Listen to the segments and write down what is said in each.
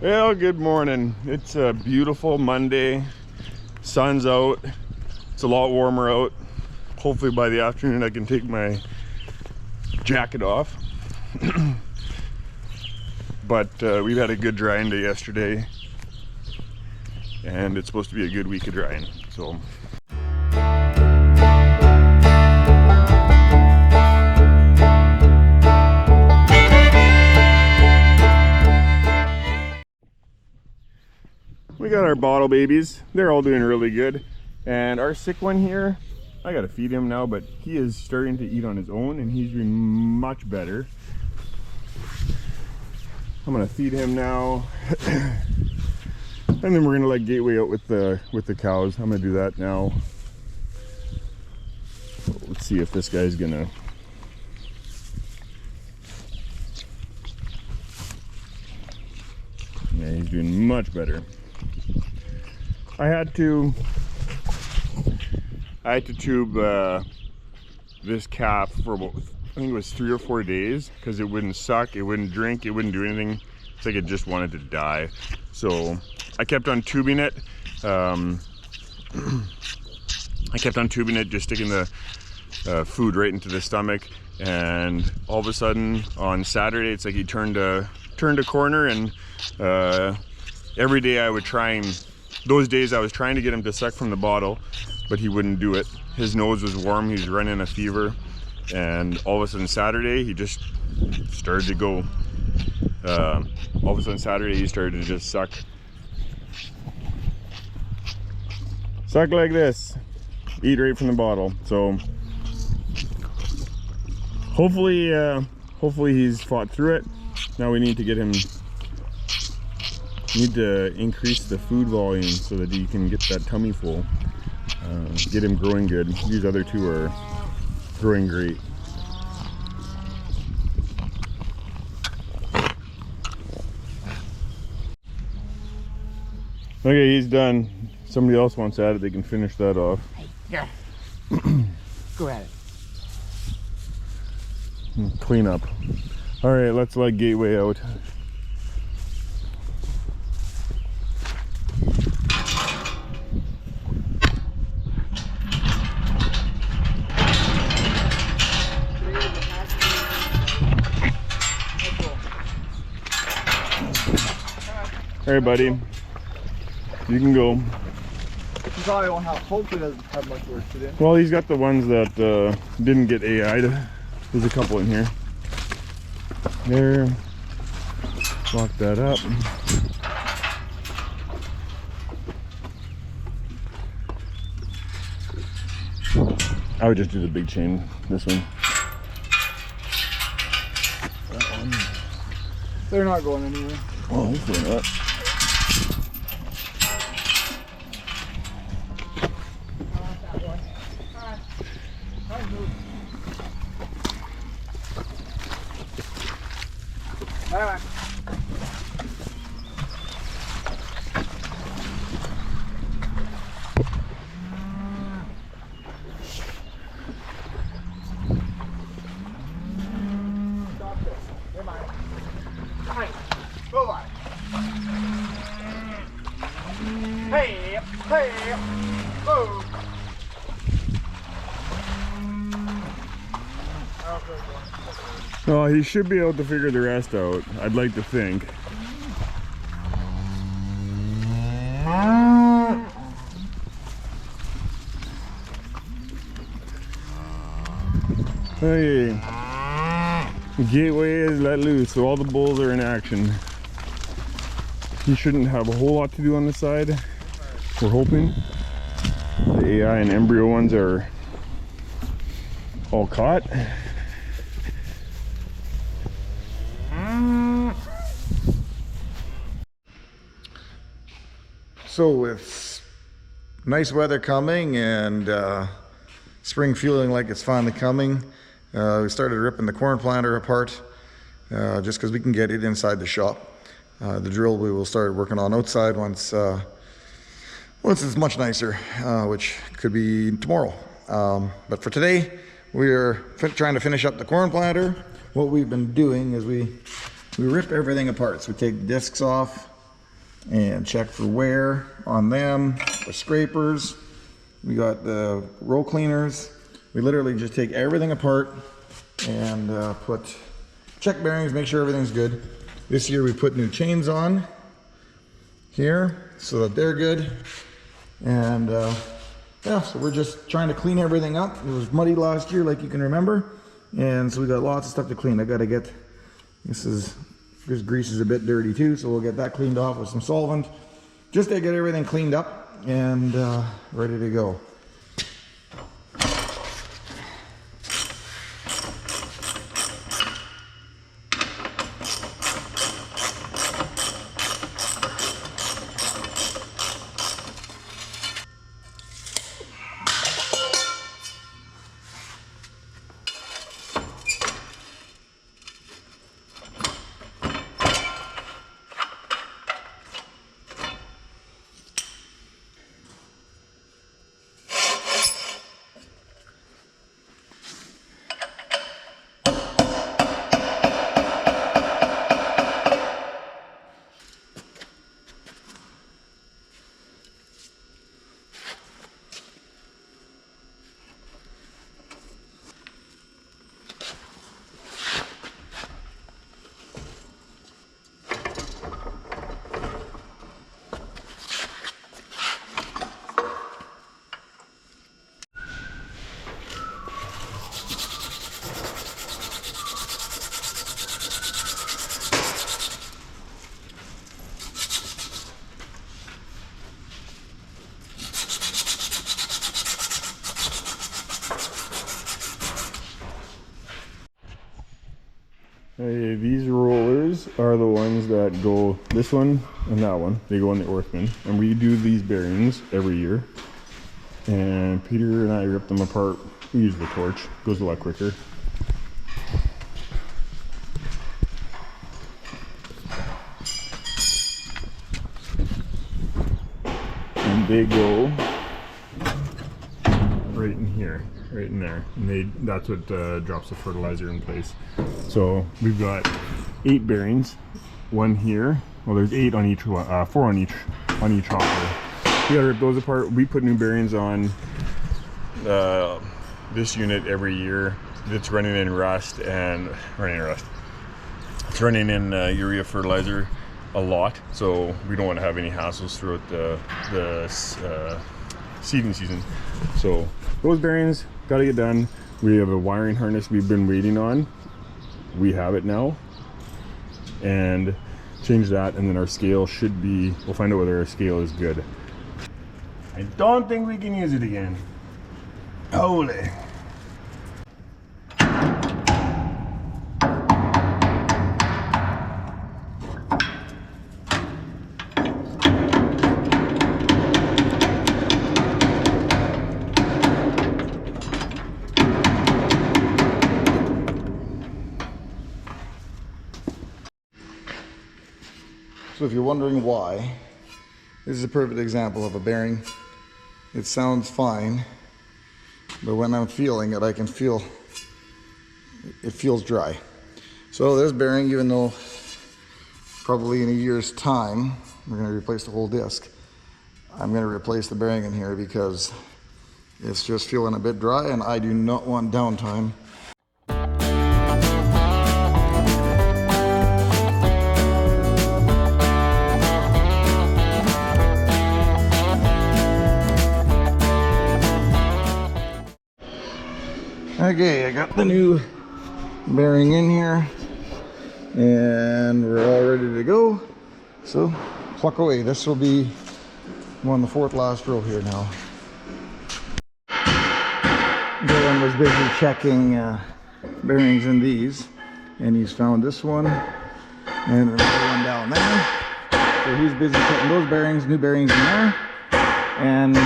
Well, good morning. It's a beautiful Monday. Sun's out. It's a lot warmer out. Hopefully by the afternoon I can take my jacket off. But we've had a good drying day yesterday, and it's supposed to be a good week of drying. So we got our bottle babies. They're all doing really good. And our sick one here, I gotta feed him now, but he is starting to eat on his own and he's doing much better. I'm gonna feed him now. And then we're gonna let Gateway out with the cows. I'm gonna do that now. Let's see if this guy's gonna. Yeah, he's doing much better. I had to tube this calf for about, I think it was 3 or 4 days, because it wouldn't suck, it wouldn't drink, it wouldn't do anything. It's like it just wanted to die. So I kept on tubing it. Just sticking the food right into the stomach, and all of a sudden on Saturday it's like he turned a corner, and every day I would try and, those days I was trying to get him to suck from the bottle, but he wouldn't do it. His nose was warm, he was running a fever, and all of a sudden Saturday he just started to go. All of a sudden Saturday he started to just suck. Suck like this. Eat right from the bottle. So hopefully he's fought through it. Now we need to get him, need to increase the food volume so that he can get that tummy full. Get him growing good. These other two are growing great. Okay, he's done. Somebody else wants at it, they can finish that off. Hey, here. Go at it. Clean up. All right, let's let Gateway out. All right, buddy. You can go. You probably won't have, hopefully doesn't have much work to do. Well, he's got the ones that didn't get AI'd. There's a couple in here. There. Lock that up. I would just do the big chain, this one. That one. They're not going anywhere. Oh, he's doing that. Alright. Stop this. Never mind. Hi. Go on. Hey. Hey. Move. Oh, he should be able to figure the rest out, I'd like to think. Hey, the Gateway is let loose, so all the bulls are in action. He shouldn't have a whole lot to do on the side, we're hoping. The AI and embryo ones are all caught. So with nice weather coming and spring feeling like it's finally coming, we started ripping the corn planter apart just because we can get it inside the shop. The drill we will start working on outside once it's much nicer, which could be tomorrow. But for today, we're trying to finish up the corn planter. What we've been doing is we rip everything apart. So we take discs off, and check for wear on them, the scrapers. We got the roll cleaners. We literally just take everything apart and check bearings, make sure everything's good. This year we put new chains on here so that they're good. And yeah, so we're just trying to clean everything up. It was muddy last year, like you can remember. And so we got lots of stuff to clean. I gotta get, this grease is a bit dirty too, so we'll get that cleaned off with some solvent just to get everything cleaned up and ready to go. Hey, these rollers are the ones that go, this one and that one, they go in the Orthman. And we do these bearings every year. And Peter and I rip them apart. We use the torch, goes a lot quicker. And they go right in here, right in there, and that's what drops the fertilizer in place. So we've got 8 bearings, one here. Well, there's 8 on each one, 4 on each hopper. We gotta rip those apart. We put new bearings on this unit every year. It's running in rust and it's running in urea fertilizer a lot, so we don't want to have any hassles throughout the seeding season. So those bearings got to get done. We have a wiring harness we've been waiting on. We have it now, and change that, and then our scale should be, we'll find out whether our scale is good. I don't think we can use it again. Holy. So if you're wondering why, this is a perfect example of a bearing. It sounds fine, but when I'm feeling it, I can feel it feels dry. So this bearing, even though probably in a year's time, we're going to replace the whole disc, I'm going to replace the bearing in here because it's just feeling a bit dry and I do not want downtime. Okay, I got the new bearing in here and we're all ready to go. So pluck away. This will be on the 4th last row here now. Dylan was busy checking bearings in these, and he's found this one and another one down there. So he's busy putting those bearings, new bearings in there, and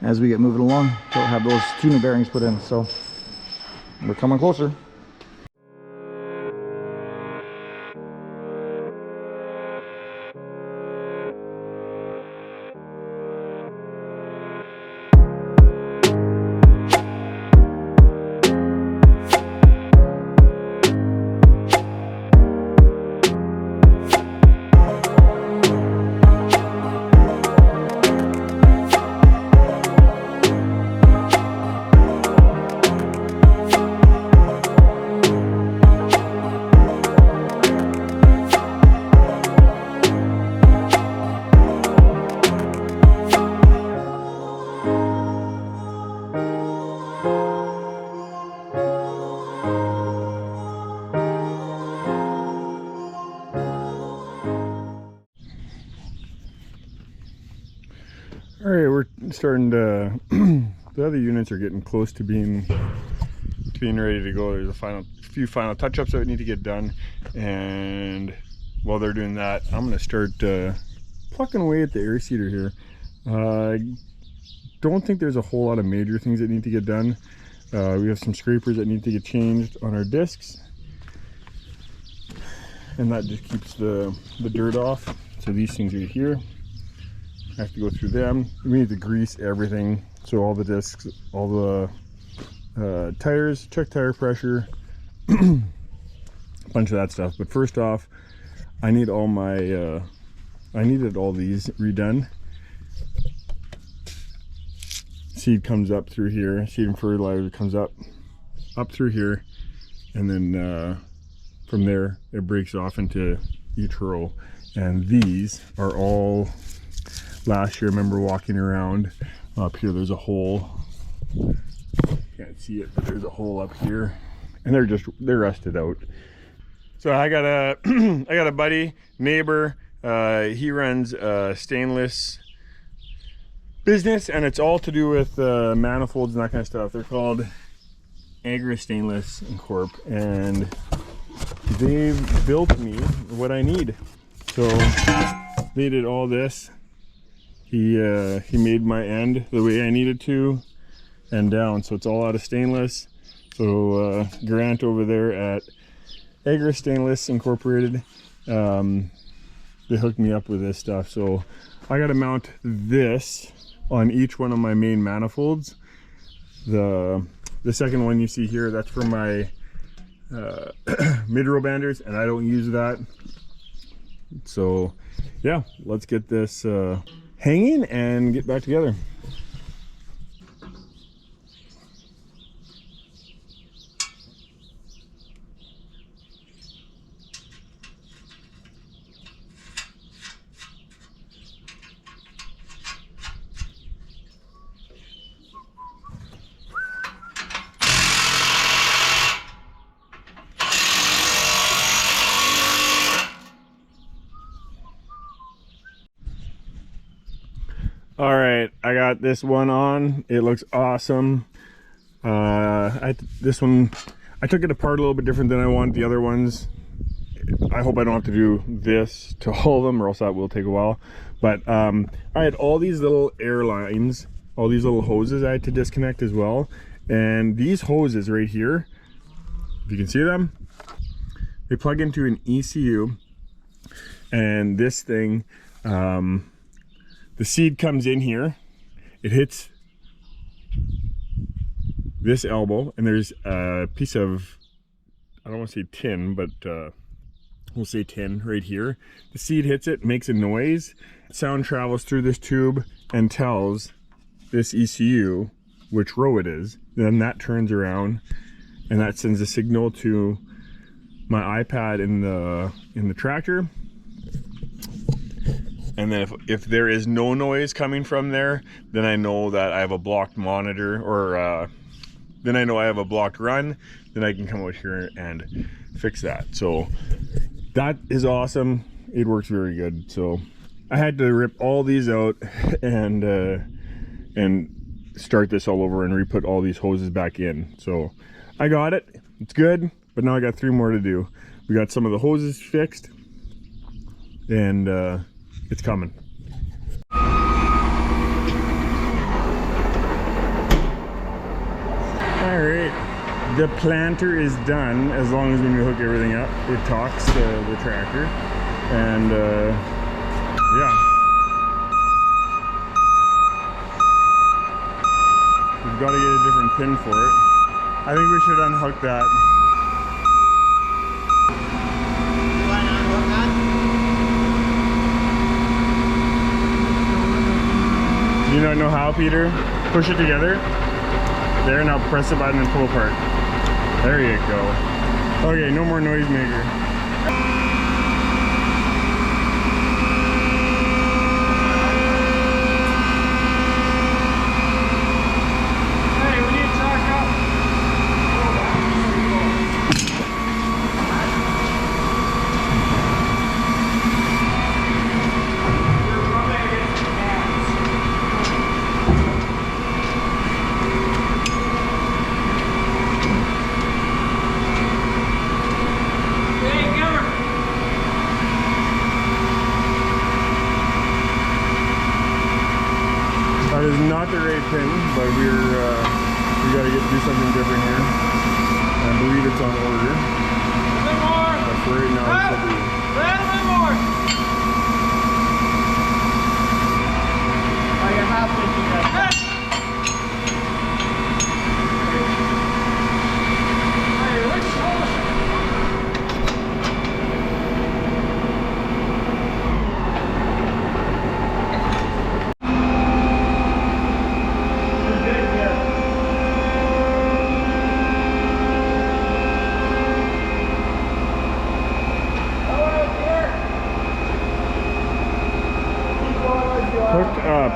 as we get moving along, we'll have those 2 new bearings put in. So we're coming closer. All right, we're starting to, the other units are getting close to being ready to go. There's a few final touch-ups that need to get done, and while they're doing that, I'm gonna start plucking away at the air seeder here. I don't think there's a whole lot of major things that need to get done. We have some scrapers that need to get changed on our discs, and that just keeps the dirt off. So these things are here. I have to go through them. We need to grease everything, so all the discs, all the tires, check tire pressure, a bunch of that stuff. But first off, I need all my I needed all these redone. Seed comes up through here, seed and fertilizer comes up through here, and then from there it breaks off into each row. And these are all last year. I remember walking around up here, there's a hole, can't see it, but there's a hole up here, and they're rusted out. So I got a buddy, neighbor, he runs a stainless business, and it's all to do with manifolds and that kind of stuff. They're called Agra Stainless Corp, and they've built me what I need. So they did all this. He made my end the way I needed to and down, so it's all out of stainless. So Grant over there at Agra Stainless Incorporated, they hooked me up with this stuff. So I got to mount this on each one of my main manifolds. The second one you see here, that's for my mid-row banders, and I don't use that. So yeah, let's get this hanging and get back together. All right, I got this one on. It looks awesome. This one, I took it apart a little bit different than I want the other ones. I hope I don't have to do this to all of them, or else that will take a while. But I had all these little air lines, all these little hoses I had to disconnect as well. And these hoses right here, if you can see them, they plug into an ECU. And this thing, the seed comes in here, it hits this elbow, and there's a piece of, I don't want to say tin, but we'll say tin right here. The seed hits it, makes a noise. Sound travels through this tube and tells this ECU which row it is. Then that turns around and that sends a signal to my iPad in the tractor. And then if there is no noise coming from there, then I know that I have a blocked monitor, or then I know I have a blocked run. Then I can come out here and fix that. So that is awesome. It works very good. So I had to rip all these out and start this all over and re-put all these hoses back in. So I got it. It's good. But now I got 3 more to do. We got some of the hoses fixed, and it's coming. All right, the planter is done. As long as when you hook everything up, it talks the tractor, and yeah, we've got to get a different pin for it. I think we should unhook that. Do you not know how, Peter? Push it together. There, now press the button and pull apart. There you go. Okay, no more noisemaker. Hey, we need to talk up. You're rubbing against your hands. not the right pin, but we gotta do something different here. I believe it's on order. But for right now, it's something. Oh, you're halfway through that. Hooked up.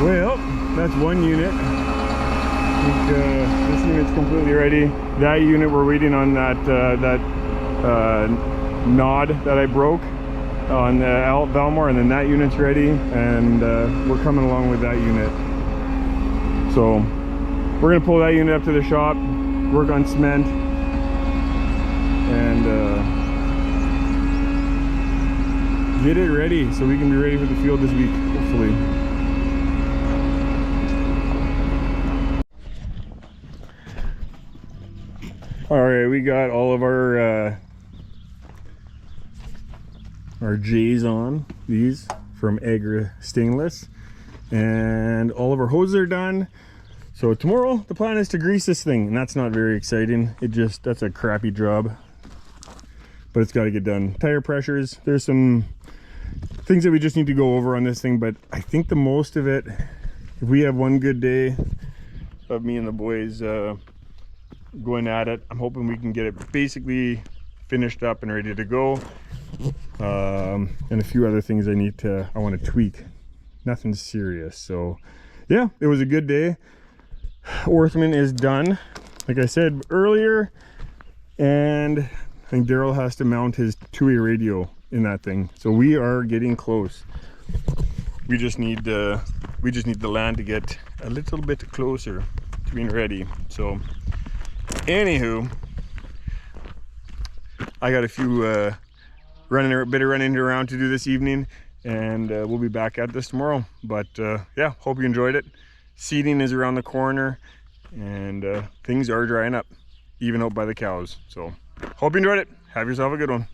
Well, that's one unit. I think, this unit's completely ready. That unit, we're waiting on that nod that I broke on Valmore, and then that unit's ready, and we're coming along with that unit. So we're gonna pull that unit up to the shop, work on cement, and get it ready so we can be ready for the field this week, hopefully. All right, we got all of our J's on, these from Agra Stainless, and all of our hoses are done. So tomorrow the plan is to grease this thing, and that's not very exciting. That's a crappy job, but it's got to get done. Tire pressures, there's some things that we just need to go over on this thing, but I think the most of it, if we have one good day of me and the boys going at it, I'm hoping we can get it basically finished up and ready to go. And a few other things I want to tweak. Nothing serious. So yeah, it was a good day. Orthman is done, like I said earlier, and I think Daryl has to mount his two-way radio in that thing. So we are getting close. We just need the land to get a little bit closer to being ready. So anywho, I got a few bit of running around to do this evening, and we'll be back at this tomorrow. But yeah, hope you enjoyed it. Seeding is around the corner, and things are drying up, even out by the cows. So hope you enjoyed it. Have yourself a good one.